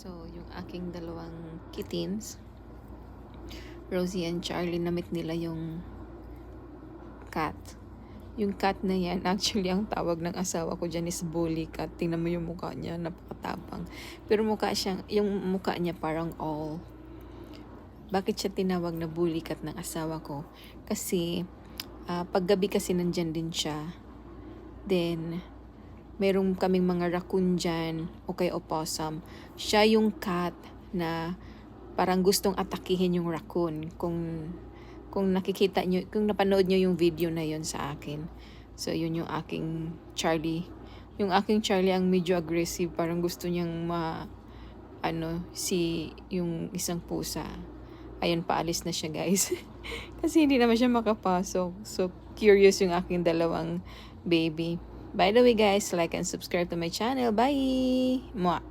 So, yung aking dalawang kittens, Rosie and Charlie, namit nila yung cat. Yung cat na yan, actually, ang tawag ng asawa ko dyan is bully cat. Tingnan mo yung mukha niya, napakatapang. Pero yung mukha niya parang all. Bakit siya tinawag na bully cat ng asawa ko? Kasi, paggabi kasi nandyan din siya. Then, merong kaming mga raccoon dyan, o kay opossum. Siya yung cat na parang gustong atakihin yung raccoon. Kung nakikita nyo, kung napanood nyo yung video na yon sa akin. So, yun yung aking Charlie. Yung aking Charlie ang medyo aggressive. Parang gusto niyang yung isang pusa. Ayun, paalis na siya, guys. Kasi hindi naman siya makapasok. So, curious yung aking dalawang baby. By the way, guys, like and subscribe to my channel. Bye! Mwah!